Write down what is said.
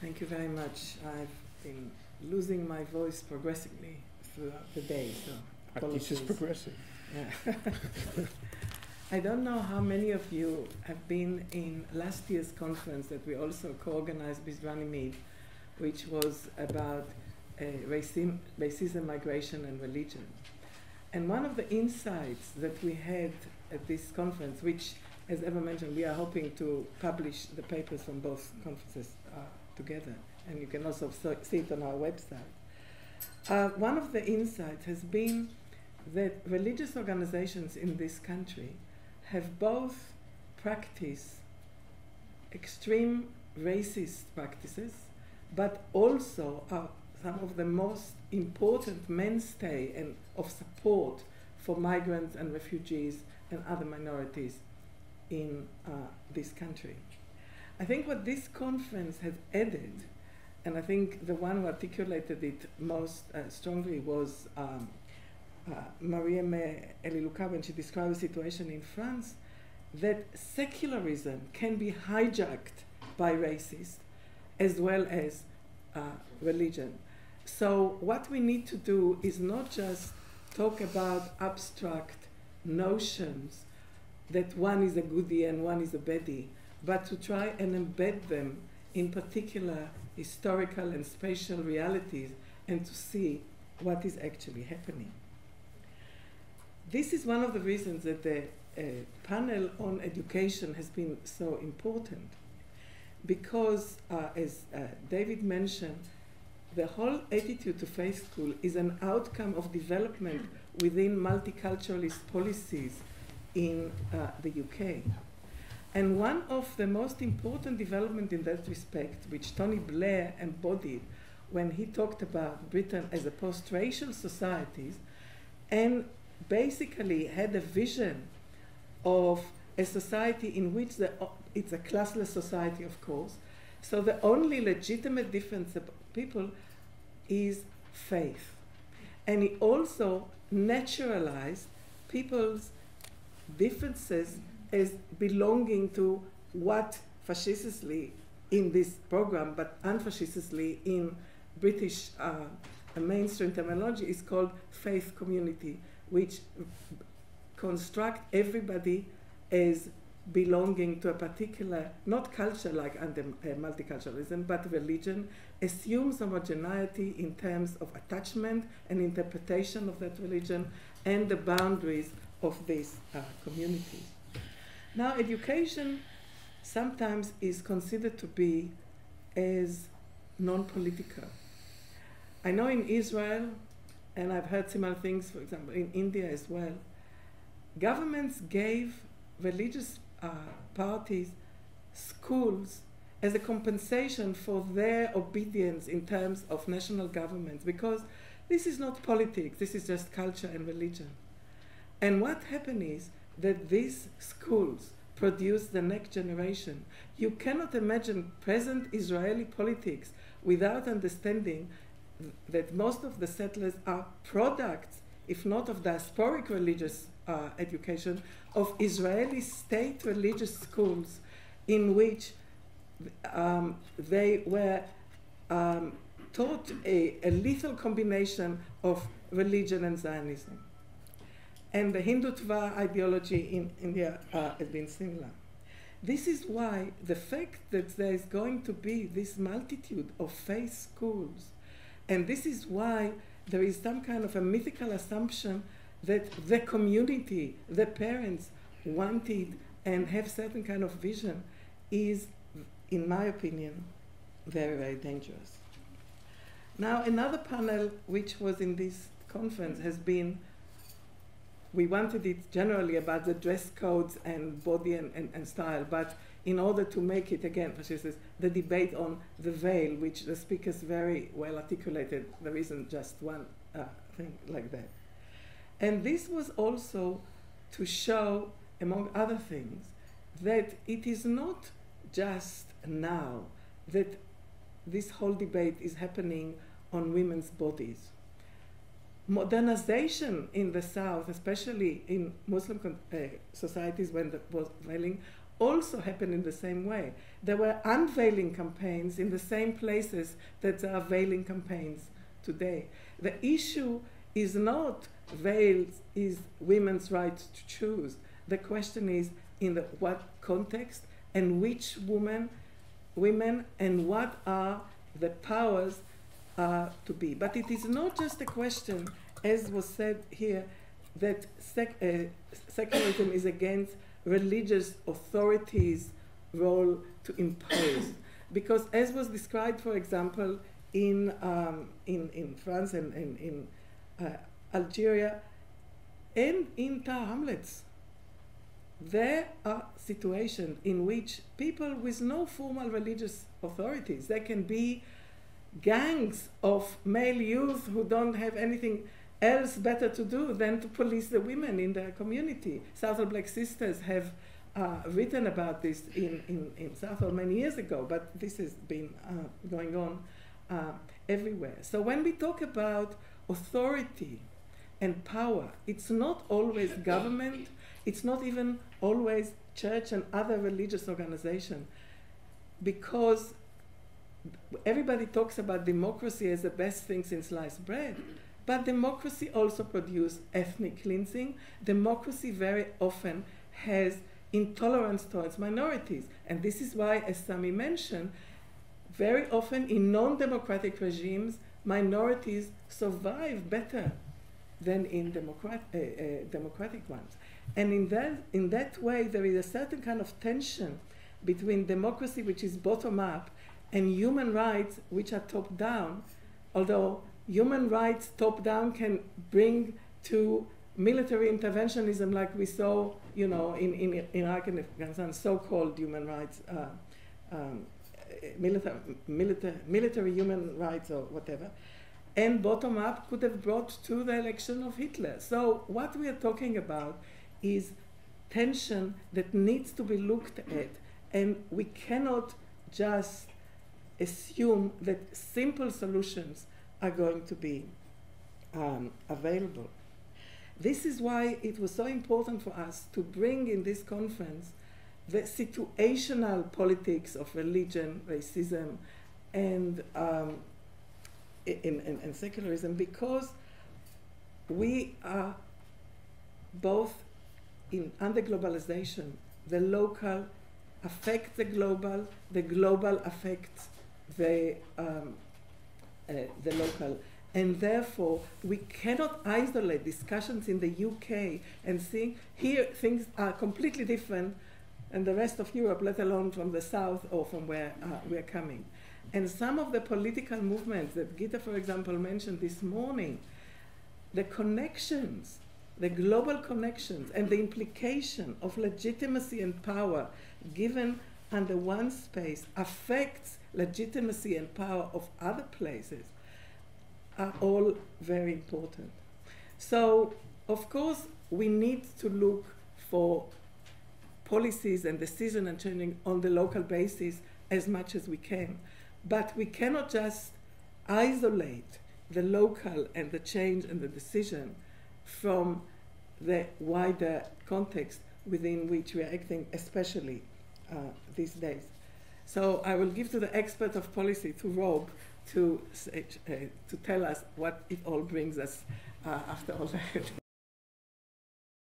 Thank you very much. I've been losing my voice progressively throughout the day, so apologies. This is progressive. Yeah. I don't know how many of you have been in last year's conference that we also co-organized with Runnymede, which was about racism, migration, and religion. And one of the insights that we had at this conference, which, as Eva mentioned, we are hoping to publish the papers from both conferences together, and you can also see it on our website. One of the insights has been that religious organizations in this country have both practiced extreme racist practices, but also are some of the most important mainstay and of support for migrants and refugees and other minorities in this country. I think what this conference has added, and I think the one who articulated it most strongly was Mariam Eliluka when she described the situation in France, that secularism can be hijacked by racists as well as religion. So what we need to do is not just talk about abstract notions that one is a goodie and one is a baddie, but to try and embed them in particular historical and spatial realities and to see what is actually happening. This is one of the reasons that the panel on education has been so important, because as David mentioned, the whole attitude to faith school is an outcome of development within multiculturalist policies in the UK. And one of the most important developments in that respect, which Tony Blair embodied when he talked about Britain as a post-racial society, and basically had a vision of a society in which it's a classless society, of course. So the only legitimate difference of people is faith. And he also naturalized people's differences as belonging to what fascistically in this program, but unfascistically in British mainstream terminology is called faith community, which construct everybody as belonging to a particular, not culture like under multiculturalism, but religion, assumes homogeneity in terms of attachment and interpretation of that religion and the boundaries of these communities. Now, education sometimes is considered to be as non-political. I know in Israel, and I've heard similar things, for example, in India as well, governments gave religious parties schools as a compensation for their obedience in terms of national governments, because this is not politics, this is just culture and religion. And what happened is that these schools produce the next generation. You cannot imagine present Israeli politics without understanding that most of the settlers are products, if not of diasporic religious education, of Israeli state religious schools in which they were taught a lethal combination of religion and Zionism. And the Hindutva ideology in India has been similar. This is why the fact that there is going to be this multitude of faith schools, and this is why there is some kind of a mythical assumption that the community, the parents, wanted and have certain kind of vision, is, in my opinion, very, very dangerous. Now, another panel which was in this conference has been, we wanted it generally about the dress codes and body and style, but in order to make it, again, the debate on the veil, which the speakers very well articulated, there isn't just one thing like that. And this was also to show, among other things, that it is not just now that this whole debate is happening on women's bodies. Modernization in the South, especially in Muslim societies when that was veiling, also happened in the same way. There were unveiling campaigns in the same places that there are veiling campaigns today. The issue is not veils, is women's right to choose. The question is in what context and which women, and what are the powers to be. But it is not just a question, as was said here, that secularism is against religious authorities' role to impose. Because as was described, for example, in France and in Algeria and in Tower Hamlets, there are situations in which people with no formal religious authorities, there can be gangs of male youth who don't have anything else better to do than to police the women in their community. Southall Black Sisters have written about this in Southall many years ago, but this has been going on everywhere. So when we talk about authority and power, it's not always government, it's not even always church and other religious organizations, because everybody talks about democracy as the best thing since sliced bread, but democracy also produces ethnic cleansing. Democracy very often has intolerance towards minorities, and this is why, as Sami mentioned, very often in non-democratic regimes, minorities survive better than in democratic ones. And in that way, there is a certain kind of tension between democracy, which is bottom-up, and human rights, which are top-down, although human rights top-down can bring to military interventionism like we saw, in Iraq and Afghanistan, so-called human rights, military human rights or whatever. And bottom-up could have brought to the election of Hitler. So what we are talking about is tension that needs to be looked at, and we cannot just assume that simple solutions are going to be available. This is why it was so important for us to bring in this conference the situational politics of religion, racism, and secularism, because we are both under globalization. The local affects the global affects the local, and therefore we cannot isolate discussions in the UK and see here things are completely different and the rest of Europe, let alone from the south or from where we're coming. And some of the political movements that Gita, for example, mentioned this morning, the connections, the global connections, and the implication of legitimacy and power given under one space affects legitimacy and power of other places, are all very important. So, of course, we need to look for policies and decision and changing on the local basis as much as we can. But we cannot just isolate the local and the change and the decision from the wider context within which we are acting, especially these days. So I will give to the expert of policy, to Rob, to tell us what it all brings us after all that.